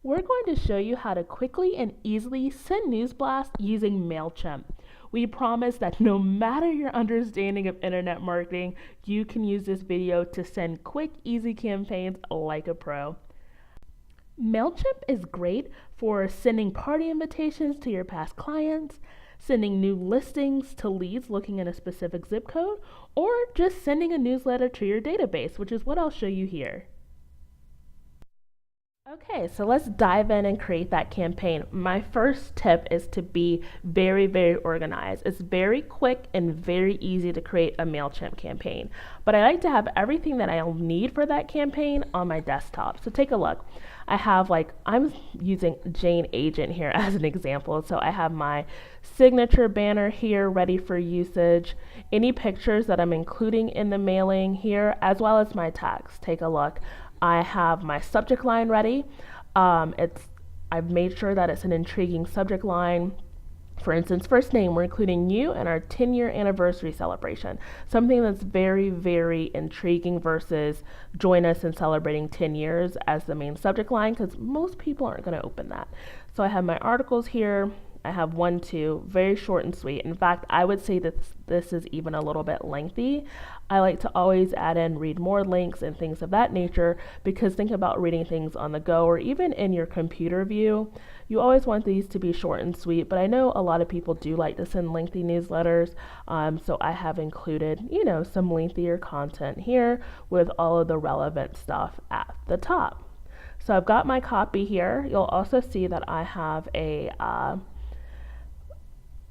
We're going to show you how to quickly and easily send news blasts using MailChimp. We promise that no matter your understanding of internet marketing, you can use this video to send quick, easy campaigns like a pro. MailChimp is great for sending party invitations to your past clients, sending new listings to leads looking in a specific zip code, or just sending a newsletter to your database, which is what I'll show you here. Okay, so let's dive in and create that campaign. My first tip is to be very, very organized. It's very quick and very easy to create a MailChimp campaign, but I like to have everything that I'll need for that campaign on my desktop. So take a look. I'm using Jane Agent here as an example. So I have my signature banner here ready for usage, any pictures that I'm including in the mailing here, as well as my text. Take a look. I have my subject line ready. I've made sure that it's an intriguing subject line. For instance, first name, we're including you and our 10-year anniversary celebration. Something that's very, very intriguing versus join us in celebrating 10 years as the main subject line, because most people aren't going to open that. So I have my articles here. I have 1, 2, very short and sweet. In fact, I would say that this is even a little bit lengthy. I like to always add in read more links and things of that nature, because think about reading things on the go or even in your computer view. You always want these to be short and sweet, but I know a lot of people do like to send lengthy newsletters, so I have included, some lengthier content here with all of the relevant stuff at the top. So I've got my copy here. You'll also see that I have a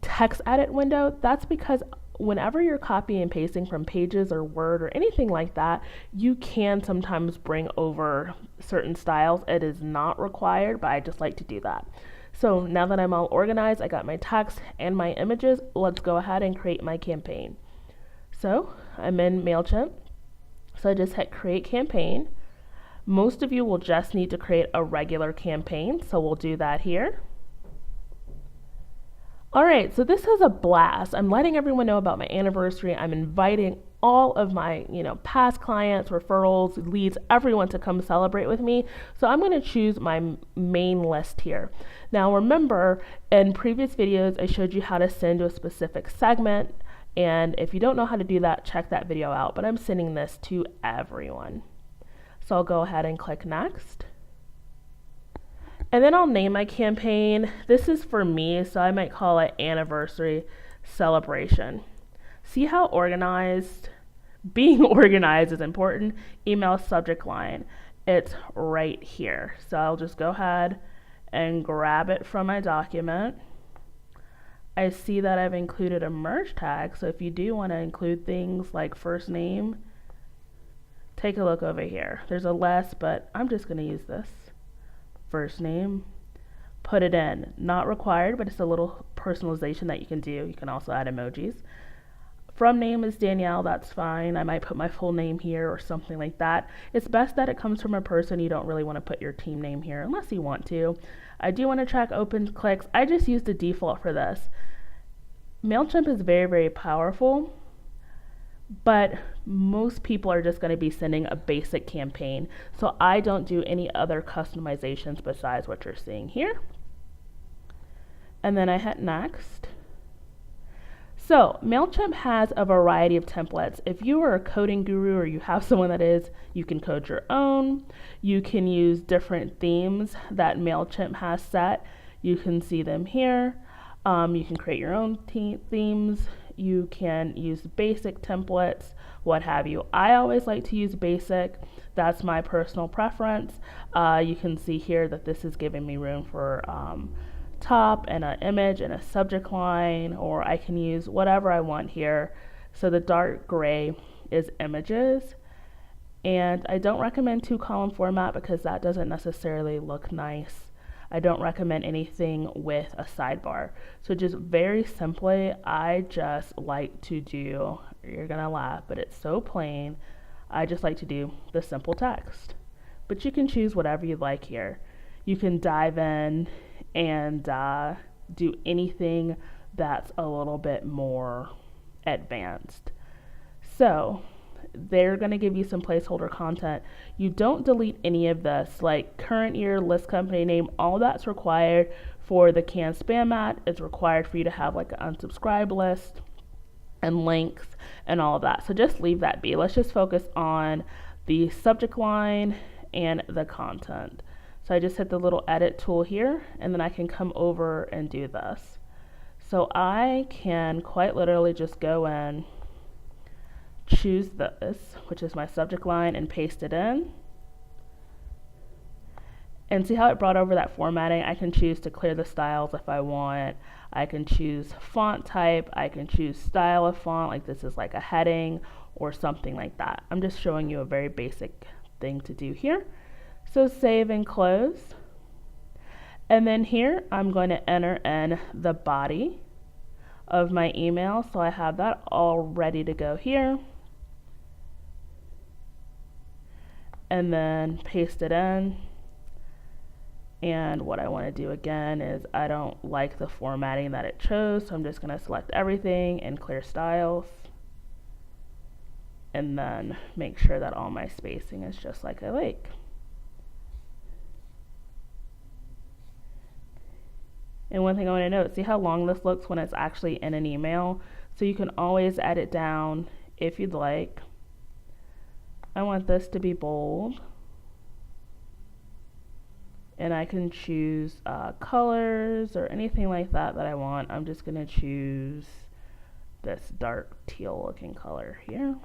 text edit window. That's because whenever you're copying and pasting from Pages or Word or anything like that, you can sometimes bring over certain styles. It is not required, but I just like to do that. So now that I'm all organized, I got my text and my images, let's go ahead and create my campaign. So I'm in MailChimp. So I just hit create campaign. Most of you will just need to create a regular campaign, so we'll do that here. All right, so this is a blast. I'm letting everyone know about my anniversary. I'm inviting all of my, past clients, referrals, leads, everyone to come celebrate with me. So I'm going to choose my main list here. Now remember, in previous videos, I showed you how to send to a specific segment. And if you don't know how to do that, check that video out. But I'm sending this to everyone. So I'll go ahead and click next. And then I'll name my campaign. This is for me, so I might call it Anniversary Celebration. See how organized? Being organized is important. Email subject line. It's right here. So I'll just go ahead and grab it from my document. I see that I've included a merge tag, so if you do want to include things like first name, take a look over here. There's a less, but I'm just going to use this. First name, put it in. Not required, but it's a little personalization that you can do. You can also add emojis. From name is Danielle, that's fine. I might put my full name here or something like that. It's best that it comes from a person. You don't really want to put your team name here unless you want to. I do want to track open clicks. I just use the default for this. MailChimp is very, very powerful, but most people are just going to be sending a basic campaign. So I don't do any other customizations besides what you're seeing here. And then I hit next. So MailChimp has a variety of templates. If you are a coding guru or you have someone that is, you can code your own. You can use different themes that MailChimp has set. You can see them here. You can create your own themes. You can use basic templates, what have you. I always like to use basic. That's my personal preference. You can see here that this is giving me room for top and an image and a subject line, or I can use whatever I want here. So the dark gray is images. And I don't recommend 2-column format because that doesn't necessarily look nice. I don't recommend anything with a sidebar. So just very simply, I just like to do, you're gonna laugh, but it's so plain. I just like to do the simple text. But you can choose whatever you like here. You can dive in and do anything that's a little bit more advanced. So they're going to give you some placeholder content. You don't delete any of this, like current year, list company name, all that's required for the canned spam ad. It's required for you to have like an unsubscribe list and links and all of that. So just leave that be. Let's just focus on the subject line and the content. So I just hit the little edit tool here, and then I can come over and do this. So I can quite literally just go in, choose this, which is my subject line, and paste it in. And see how it brought over that formatting? I can choose to clear the styles if I want. I can choose font type. I can choose style of font, like this is like a heading or something like that. I'm just showing you a very basic thing to do here. So save and close. And then here I'm going to enter in the body of my email. So I have that all ready to go here. And then paste it in. And what I want to do again is I don't like the formatting that it chose, so I'm just going to select everything and clear styles. And then make sure that all my spacing is just like I like. And one thing I want to note, see how long this looks when it's actually in an email? So you can always edit down if you'd like. I want this to be bold. And I can choose colors or anything like that I want. I'm just going to choose this dark teal looking color here.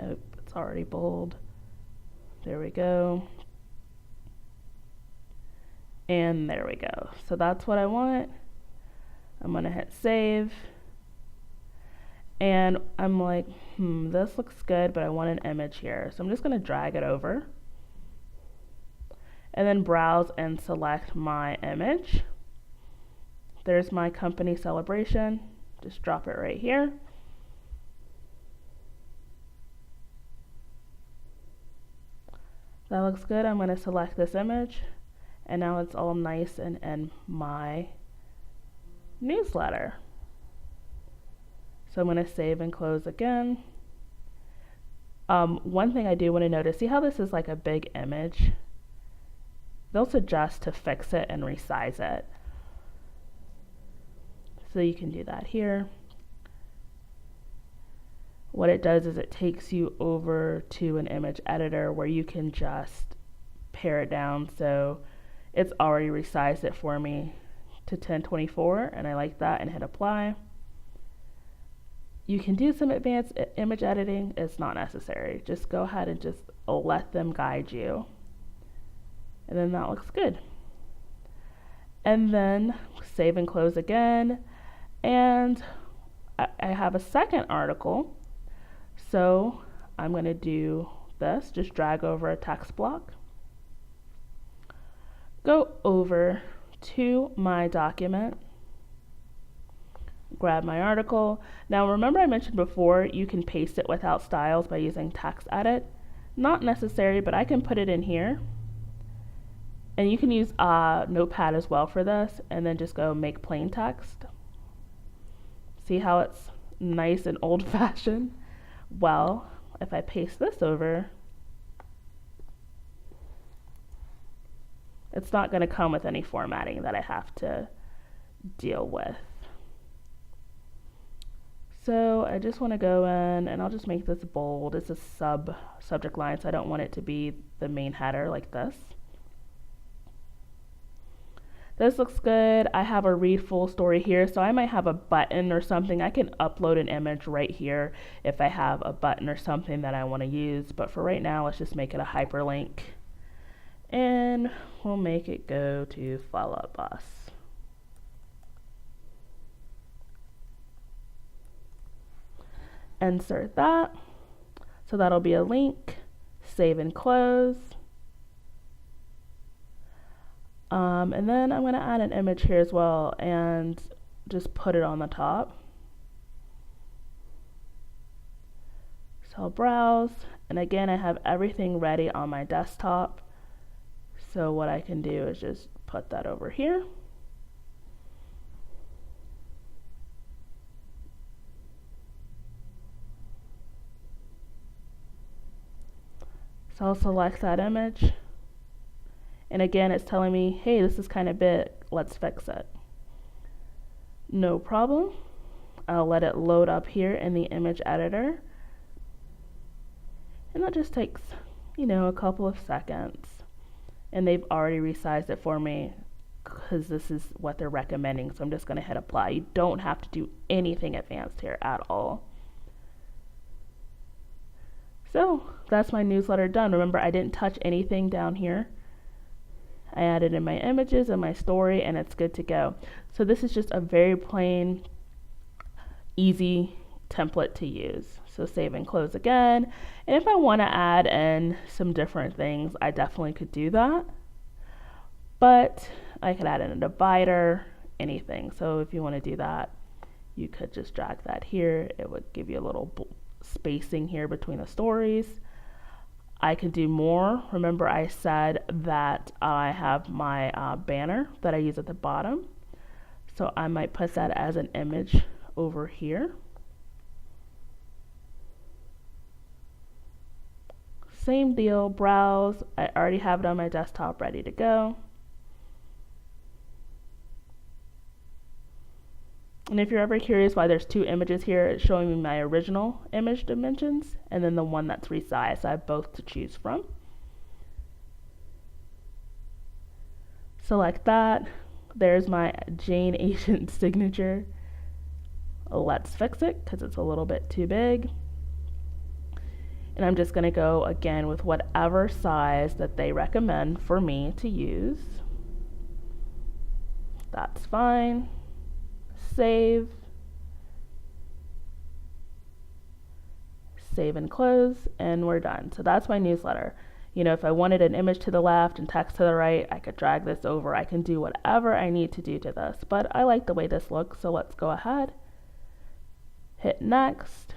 Oh, it's already bold. There we go. And there we go. So that's what I want. I'm going to hit save. And I'm like, this looks good, but I want an image here. So I'm just going to drag it over. And then browse and select my image. There's my company celebration. Just drop it right here. That looks good. I'm going to select this image. And now it's all nice and in my newsletter. So I'm going to save and close again. One thing I do want to notice, see how this is like a big image? They'll suggest to fix it and resize it. So you can do that here. What it does is it takes you over to an image editor where you can just pare it down. So it's already resized it for me to 1024, and I like that, and hit apply. You can do some advanced image editing. It's not necessary. Just go ahead and just let them guide you. And then that looks good. And then save and close again. And I have a second article. So I'm going to do this. Just drag over a text block. Go over to my document. Grab my article. Now remember I mentioned before you can paste it without styles by using text edit. Not necessary, but I can put it in here. And you can use Notepad as well for this, and then just go make plain text. See how it's nice and old-fashioned? Well, if I paste this over, it's not going to come with any formatting that I have to deal with. So I just want to go in, and I'll just make this bold. It's a subject line, so I don't want it to be the main header like this. This looks good. I have a read full story here, so I might have a button or something. I can upload an image right here if I have a button or something that I want to use. But for right now, let's just make it a hyperlink. And we'll make it go to Follow Up Boss. Insert that. So that'll be a link. Save and close. And then I'm going to add an image here as well and just put it on the top. So I'll browse, and again I have everything ready on my desktop. So what I can do is just put that over here. So I'll select that image. And again, it's telling me, hey, this is kind of big, let's fix it. No problem. I'll let it load up here in the image editor. And that just takes, a couple of seconds. And they've already resized it for me because this is what they're recommending. So I'm just going to hit apply. You don't have to do anything advanced here at all. So that's my newsletter done. Remember, I didn't touch anything down here. I added in my images and my story, and it's good to go. So this is just a very plain, easy template to use. So save and close again. And if I want to add in some different things, I definitely could do that. But I could add in a divider, anything. So if you want to do that, you could just drag that here. It would give you a little spacing here between the stories. I could do more. Remember, I said that I have my banner that I use at the bottom. So I might put that as an image over here. Same deal, browse. I already have it on my desktop ready to go. And if you're ever curious why there's two images here, it's showing me my original image dimensions and then the one that's resized. So I have both to choose from. Select that. There's my Jane Asian signature. Let's fix it because it's a little bit too big. And I'm just going to go again with whatever size that they recommend for me to use. That's fine. Save and close, and we're done. So that's my newsletter. If I wanted an image to the left and text to the right, I could drag this over. I can do whatever I need to do to this, but I like the way this looks, so let's go ahead. Hit next.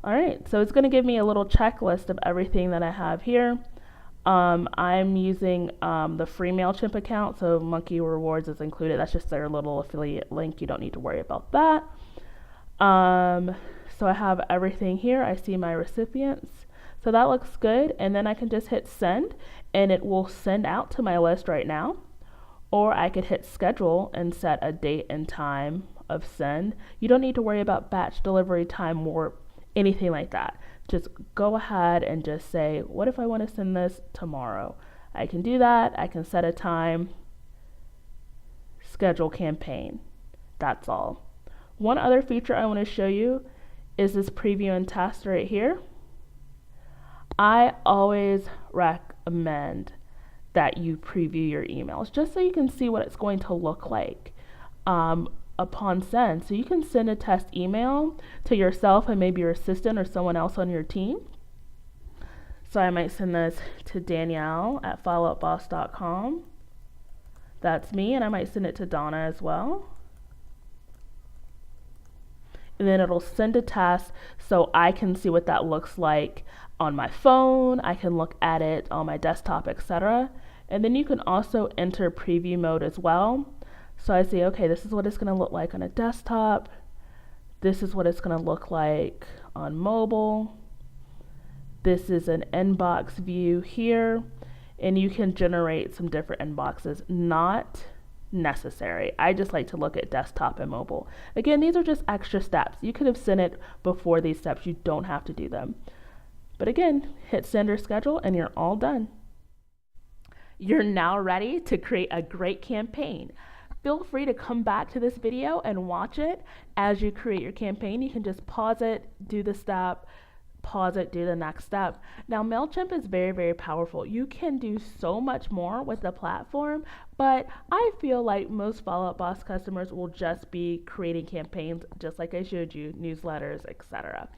All right, so it's going to give me a little checklist of everything that I have here. I'm using the free MailChimp account, so Monkey Rewards is included. That's just their little affiliate link. You don't need to worry about that. So I have everything here. I see my recipients. So that looks good. And then I can just hit send, and it will send out to my list right now. Or I could hit schedule and set a date and time of send. You don't need to worry about batch delivery time or anything like that. Just go ahead and just say, what if I want to send this tomorrow? I can do that. I can set a time, schedule campaign. That's all. One other feature I want to show you is this preview and test right here. I always recommend that you preview your emails just so you can see what it's going to look like upon send. So you can send a test email to yourself and maybe your assistant or someone else on your team. So I might send this to Danielle at followupboss.com. That's me, and I might send it to Donna as well. And then it'll send a test so I can see what that looks like on my phone. I can look at it on my desktop, etc. And then you can also enter preview mode as well. So I say, okay, this is what it's going to look like on a desktop. This is what it's going to look like on mobile. This is an inbox view here. And you can generate some different inboxes. Not necessary. I just like to look at desktop and mobile. Again, these are just extra steps. You could have sent it before these steps. You don't have to do them. But again, hit send or schedule and you're all done. You're now ready to create a great campaign. Feel free to come back to this video and watch it as you create your campaign. You can just pause it, do the step, pause it, do the next step. Now, MailChimp is very, very powerful. You can do so much more with the platform, but I feel like most Follow Up Boss customers will just be creating campaigns just like I showed you, newsletters, etc.